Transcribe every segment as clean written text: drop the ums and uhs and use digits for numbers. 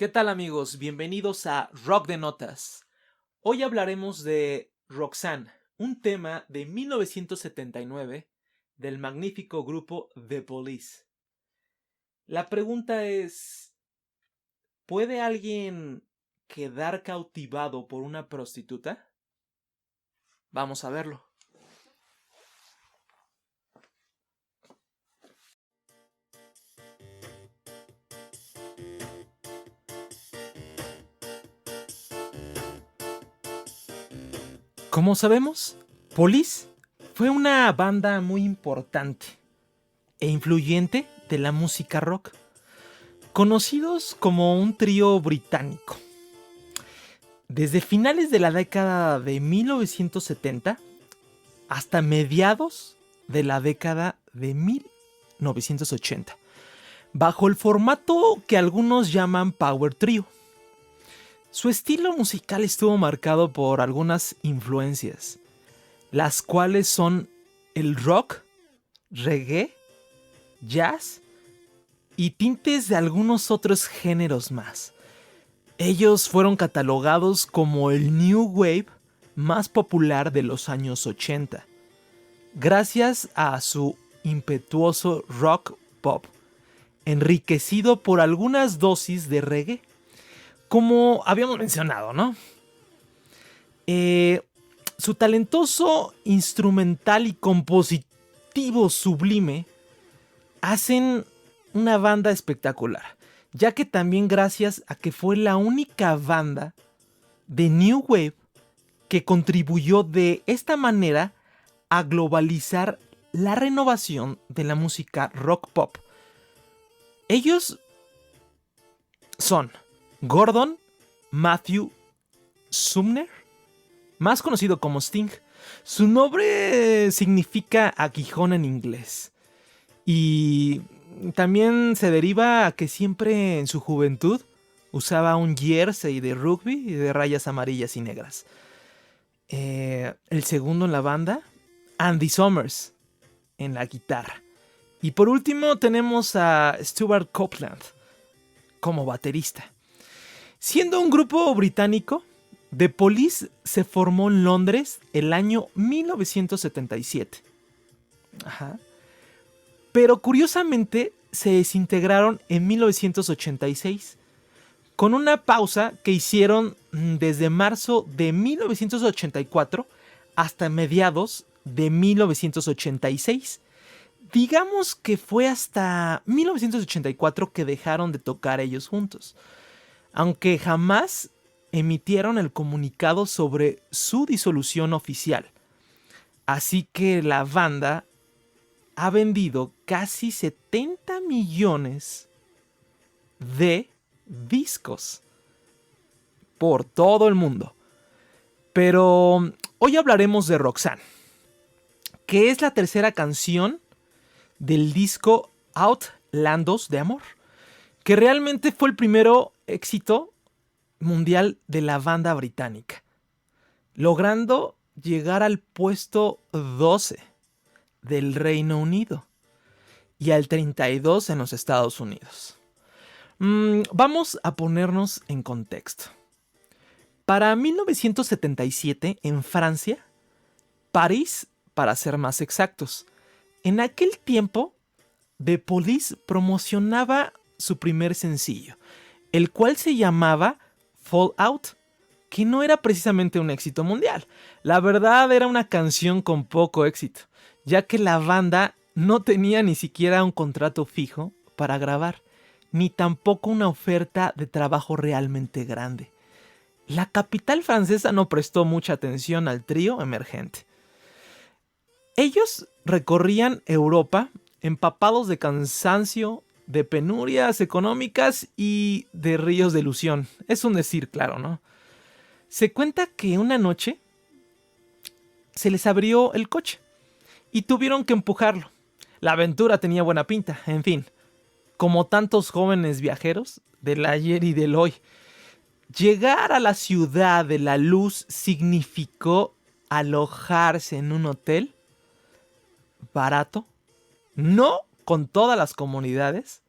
¿Qué tal amigos? Bienvenidos a Rock de Notas. Hoy hablaremos de Roxanne, un tema de 1979 del magnífico grupo The Police. La pregunta es, ¿puede alguien quedar cautivado por una prostituta? Vamos a verlo. Como sabemos, Police fue una banda muy importante e influyente de la música rock, conocidos como un trío británico. Desde finales de la década de 1970 hasta mediados de la década de 1980, bajo el formato que algunos llaman Power Trio. Su estilo musical estuvo marcado por algunas influencias, las cuales son el rock, reggae, jazz y tintes de algunos otros géneros más. Ellos fueron catalogados como el New Wave más popular de los años 80, gracias a su impetuoso rock pop, enriquecido por algunas dosis de reggae, como habíamos mencionado, ¿no? Su talentoso instrumental y compositivo sublime hacen una banda espectacular, ya que también gracias a que fue la única banda de New Wave que contribuyó de esta manera a globalizar la renovación de la música rock pop. Ellos son Gordon Matthew Sumner, más conocido como Sting. Su nombre significa aguijón en inglés y también se deriva a que siempre en su juventud usaba un jersey de rugby y de rayas amarillas y negras. El segundo en la banda, Andy Summers en la guitarra. Y por último tenemos a Stuart Copeland como baterista. Siendo un grupo británico, The Police se formó en Londres el año 1977. Ajá. Pero curiosamente se desintegraron en 1986, con una pausa que hicieron desde marzo de 1984 hasta mediados de 1986. Digamos que fue hasta 1984 que dejaron de tocar ellos juntos, aunque jamás emitieron el comunicado sobre su disolución oficial. Así que la banda ha vendido casi 70 millones de discos por todo el mundo. Pero hoy hablaremos de Roxanne, que es la tercera canción del disco Outlandos de Amor, que realmente fue el primero éxito mundial de la banda británica, logrando llegar al puesto 12 del Reino Unido y al 32 en los Estados Unidos. Vamos a ponernos en contexto. Para 1977 en Francia, París para ser más exactos, en aquel tiempo The Police promocionaba su primer sencillo, el cual se llamaba Fall Out, que no era precisamente un éxito mundial. La verdad era una canción con poco éxito, ya que la banda no tenía ni siquiera un contrato fijo para grabar, ni tampoco una oferta de trabajo realmente grande. La capital francesa no prestó mucha atención al trío emergente. Ellos recorrían Europa empapados de cansancio, de penurias económicas y de ríos de ilusión. Es un decir, claro, ¿no? Se cuenta que una noche se les abrió el coche y tuvieron que empujarlo. La aventura tenía buena pinta, en fin. Como tantos jóvenes viajeros del ayer y del hoy, llegar a la ciudad de la luz significó alojarse en un hotel barato, no con todas las comodidades,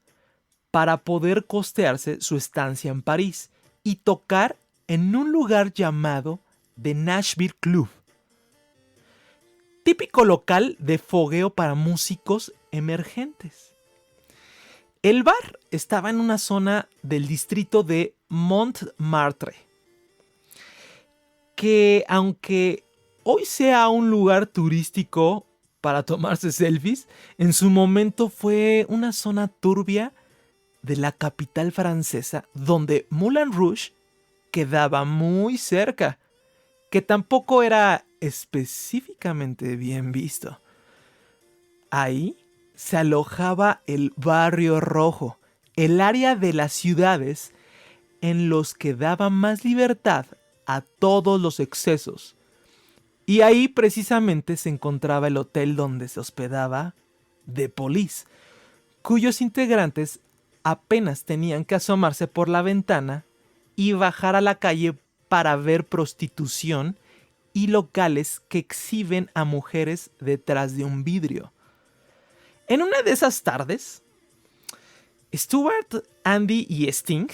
para poder costearse su estancia en París y tocar en un lugar llamado The Nashville Club, típico local de fogueo para músicos emergentes. El bar estaba en una zona del distrito de Montmartre, que aunque hoy sea un lugar turístico para tomarse selfies, en su momento fue una zona turbia de la capital francesa, donde Moulin Rouge quedaba muy cerca, que tampoco era específicamente bien visto. Ahí se alojaba el Barrio Rojo, el área de las ciudades en los que daba más libertad a todos los excesos. Y ahí precisamente se encontraba el hotel donde se hospedaba The Police, cuyos integrantes apenas tenían que asomarse por la ventana y bajar a la calle para ver prostitución y locales que exhiben a mujeres detrás de un vidrio. En una de esas tardes, Stuart, Andy y Sting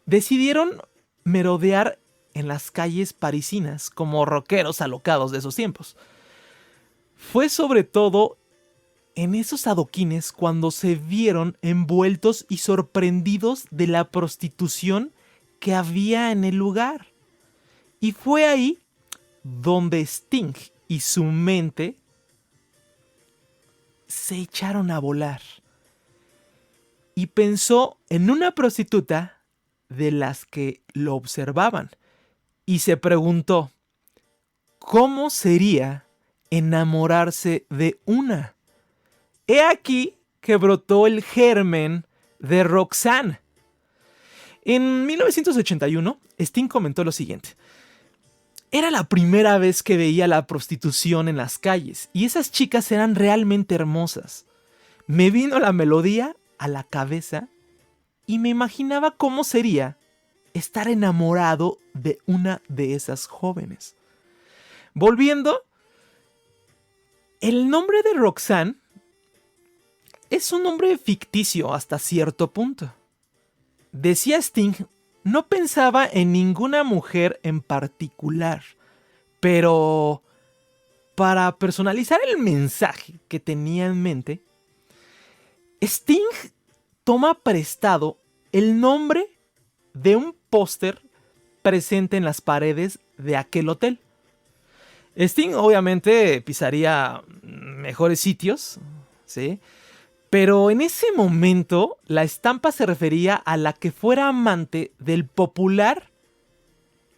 decidieron merodear en las calles parisinas como rockeros alocados de esos tiempos. Fue sobre todo en esos adoquines cuando se vieron envueltos y sorprendidos de la prostitución que había en el lugar. Y fue ahí donde Sting y su mente se echaron a volar. Y pensó en una prostituta de las que lo observaban. Y se preguntó, ¿cómo sería enamorarse de una? He aquí que brotó el germen de Roxanne. En 1981, Sting comentó lo siguiente. Era la primera vez que veía la prostitución en las calles y esas chicas eran realmente hermosas. Me vino la melodía a la cabeza y me imaginaba cómo sería estar enamorado de una de esas jóvenes. Volviendo, el nombre de Roxanne es un nombre ficticio hasta cierto punto. Decía Sting, no pensaba en ninguna mujer en particular, pero para personalizar el mensaje que tenía en mente, Sting toma prestado el nombre de un póster presente en las paredes de aquel hotel. Sting obviamente pisaría mejores sitios, ¿sí? Pero en ese momento la estampa se refería a la que fuera amante del popular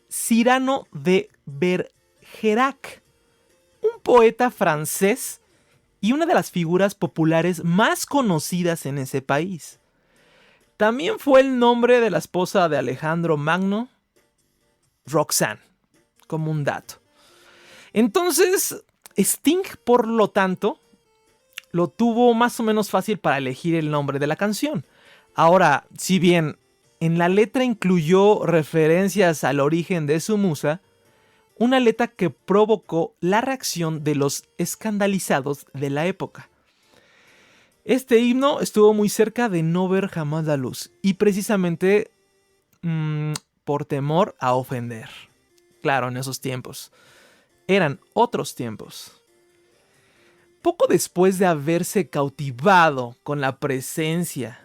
Cyrano de Bergerac, un poeta francés y una de las figuras populares más conocidas en ese país. También fue el nombre de la esposa de Alejandro Magno, Roxanne, como un dato. Entonces, Sting, por lo tanto, lo tuvo más o menos fácil para elegir el nombre de la canción. Ahora, si bien en la letra incluyó referencias al origen de su musa, una letra que provocó la reacción de los escandalizados de la época. Este himno estuvo muy cerca de no ver jamás la luz y precisamente por temor a ofender. Claro, en esos tiempos. Eran otros tiempos. Poco después de haberse cautivado con la presencia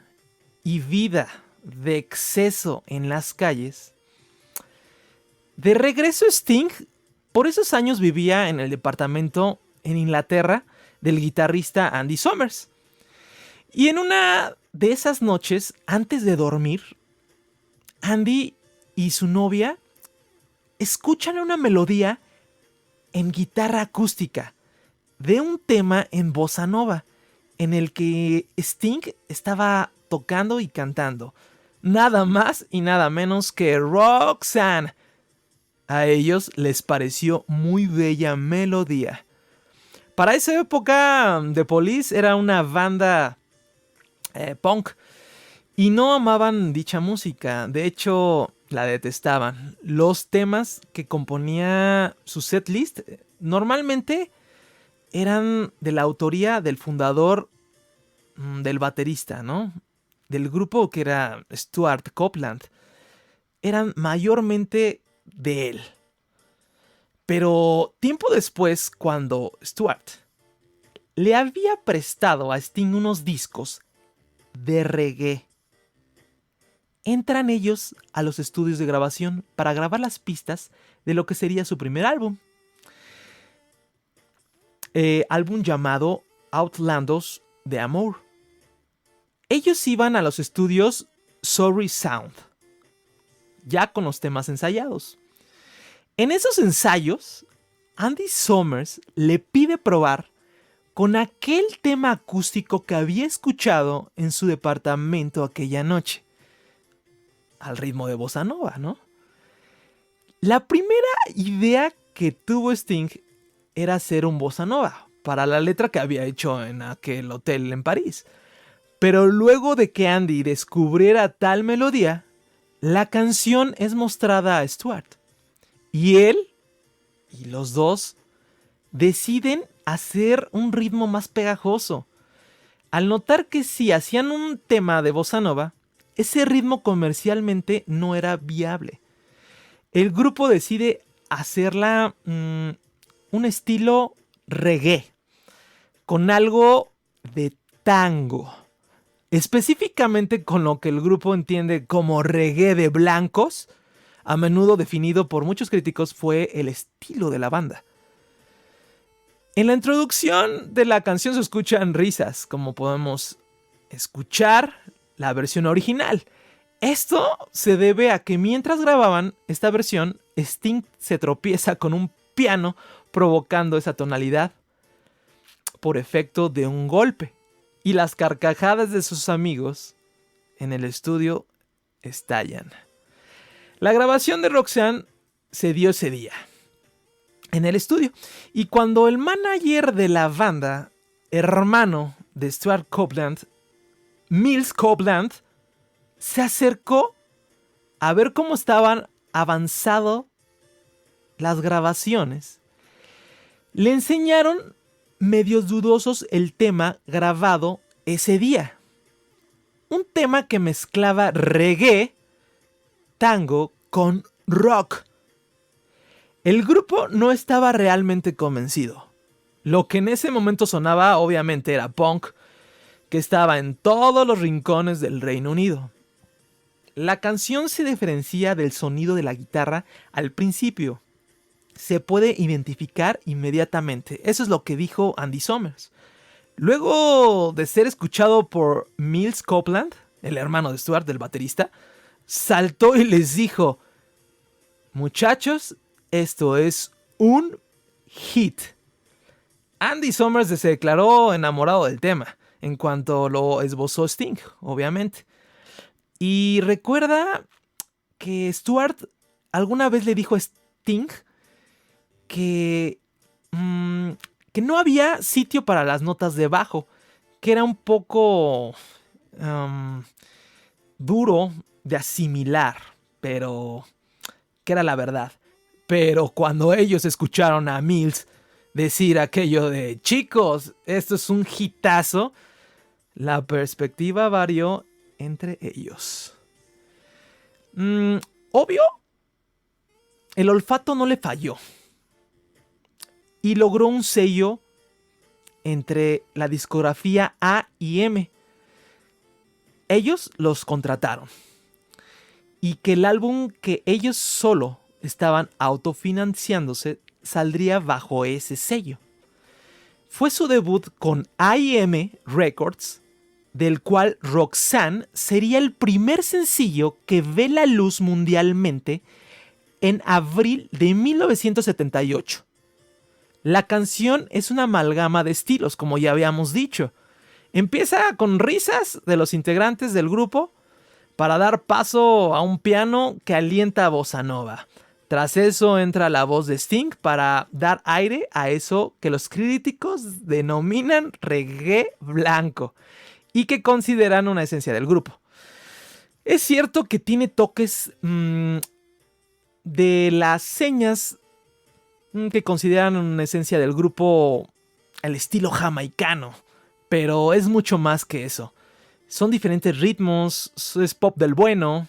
y vida de exceso en las calles, de regreso Sting, por esos años vivía en el departamento en Inglaterra del guitarrista Andy Summers. Y en una de esas noches, antes de dormir, Andy y su novia escuchan una melodía en guitarra acústica de un tema en bossa nova, en el que Sting estaba tocando y cantando. Nada más y nada menos que Roxanne. A ellos les pareció muy bella melodía. Para esa época, The Police era una banda punk y no amaban dicha música. De hecho, la detestaban. Los temas que componía su setlist normalmente eran de la autoría del fundador del baterista, ¿no? del grupo, que era Stuart Copeland, eran mayormente de él. Pero tiempo después, cuando Stuart le había prestado a Sting unos discos de reggae, entran ellos a los estudios de grabación para grabar las pistas de lo que sería su primer álbum. Álbum llamado Outlandos de Amor. Ellos iban a los estudios Sorry Sound, ya con los temas ensayados. En esos ensayos, Andy Summers le pide probar con aquel tema acústico que había escuchado en su departamento aquella noche, al ritmo de bossa nova, ¿no? La primera idea que tuvo Sting era hacer un bossa nova para la letra que había hecho en aquel hotel en París. Pero luego de que Andy descubriera tal melodía, la canción es mostrada a Stuart. Y él y los dos deciden hacer un ritmo más pegajoso. Al notar que si hacían un tema de bossa nova, ese ritmo comercialmente no era viable. El grupo decide hacerla un estilo reggae, con algo de tango. Específicamente con lo que el grupo entiende como reggae de blancos, a menudo definido por muchos críticos fue el estilo de la banda. En la introducción de la canción se escuchan risas, como podemos escuchar la versión original. Esto se debe a que mientras grababan esta versión, Sting se tropieza con un piano, provocando esa tonalidad por efecto de un golpe. Y las carcajadas de sus amigos en el estudio estallan. La grabación de Roxanne se dio ese día en el estudio. Y cuando el manager de la banda, hermano de Stuart Copeland, Mills Copeland, se acercó a ver cómo estaban avanzado las grabaciones, le enseñaron medios dudosos el tema grabado ese día. Un tema que mezclaba reggae, tango con rock. El grupo no estaba realmente convencido. Lo que en ese momento sonaba obviamente era punk, que estaba en todos los rincones del Reino Unido. La canción se diferencia del sonido de la guitarra al principio. Se puede identificar inmediatamente. Eso es lo que dijo Andy Summers. Luego de ser escuchado por Mills Copeland, el hermano de Stuart, del baterista, saltó y les dijo: muchachos, esto es un hit. Andy Summers se declaró enamorado del tema, en cuanto lo esbozó Sting, obviamente. Y recuerda que Stuart alguna vez le dijo a Sting que no había sitio para las notas de bajo, que era un poco duro de asimilar, pero que era la verdad. Pero cuando ellos escucharon a Mills decir aquello de chicos, esto es un hitazo, la perspectiva varió entre ellos. Obvio, el olfato no le falló y logró un sello entre la discografía A y M. Ellos los contrataron y que el álbum que ellos solo estaban autofinanciándose saldría bajo ese sello. Fue su debut con A&M Records, del cual Roxanne sería el primer sencillo que ve la luz mundialmente en abril de 1978. La canción es una amalgama de estilos, como ya habíamos dicho. Empieza con risas de los integrantes del grupo para dar paso a un piano que alienta a bossa nova. Tras eso entra la voz de Sting para dar aire a eso que los críticos denominan reggae blanco y que consideran una esencia del grupo. Es cierto que tiene toques de las señas que consideran una esencia del grupo, el estilo jamaicano, pero es mucho más que eso. Son diferentes ritmos, es pop del bueno,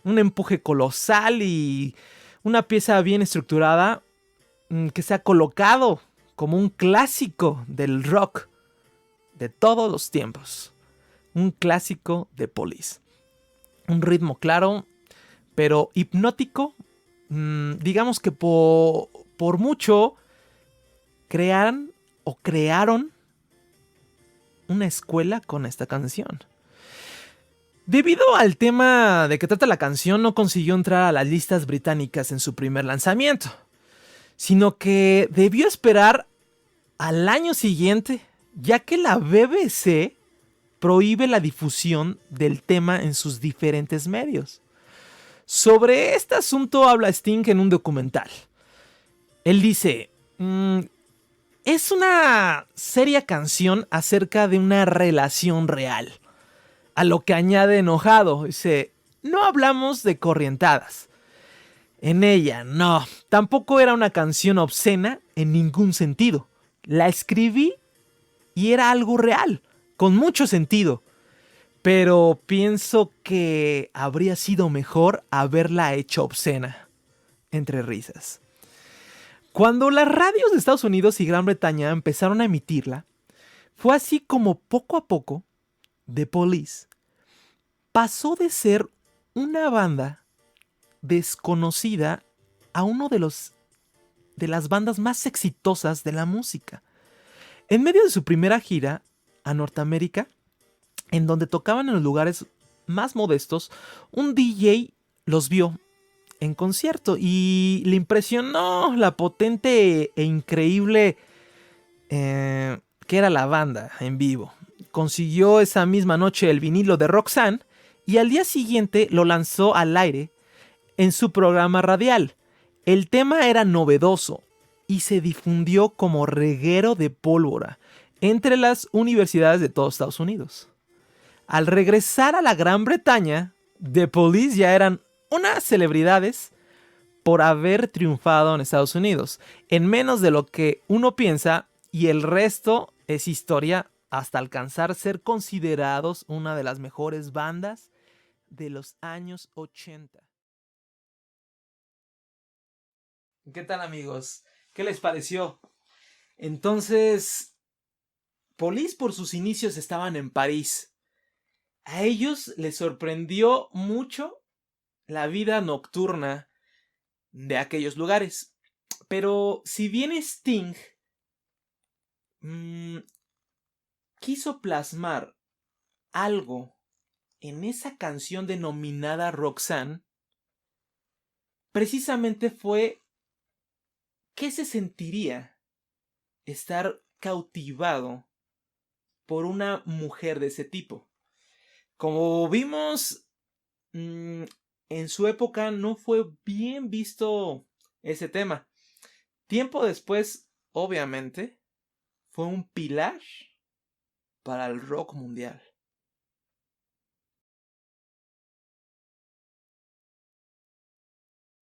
un empuje colosal y una pieza bien estructurada que se ha colocado como un clásico del rock de todos los tiempos. Un clásico de Police. Un ritmo claro, pero hipnótico. Digamos que por mucho crearon una escuela con esta canción. Debido al tema de que trata la canción, no consiguió entrar a las listas británicas en su primer lanzamiento, sino que debió esperar al año siguiente, ya que la BBC prohíbe la difusión del tema en sus diferentes medios. Sobre este asunto habla Sting en un documental. Él dice, es una seria canción acerca de una relación real. A lo que añade enojado, dice, no hablamos de corrientadas. En ella, no, tampoco era una canción obscena en ningún sentido. La escribí y era algo real, con mucho sentido. Pero pienso que habría sido mejor haberla hecho obscena. Entre risas. Cuando las radios de Estados Unidos y Gran Bretaña empezaron a emitirla, fue así como poco a poco The Police pasó de ser una banda desconocida a uno de las bandas más exitosas de la música. En medio de su primera gira a Norteamérica, en donde tocaban en los lugares más modestos, un DJ los vio en concierto y le impresionó la potente e increíble que era la banda en vivo. Consiguió esa misma noche el vinilo de Roxanne y al día siguiente lo lanzó al aire en su programa radial. El tema era novedoso y se difundió como reguero de pólvora entre las universidades de todos Estados Unidos. Al regresar a la Gran Bretaña, The Police ya eran unas celebridades por haber triunfado en Estados Unidos, en menos de lo que uno piensa, y el resto es historia hasta alcanzar ser considerados una de las mejores bandas de los años 80. ¿Qué tal, amigos? ¿Qué les pareció? Entonces, Police por sus inicios estaban en París. A ellos les sorprendió mucho la vida nocturna de aquellos lugares. Pero si bien Sting quiso plasmar algo en esa canción denominada Roxanne, precisamente fue qué se sentiría estar cautivado por una mujer de ese tipo. Como vimos, en su época no fue bien visto ese tema. Tiempo después, obviamente, fue un pilar para el rock mundial.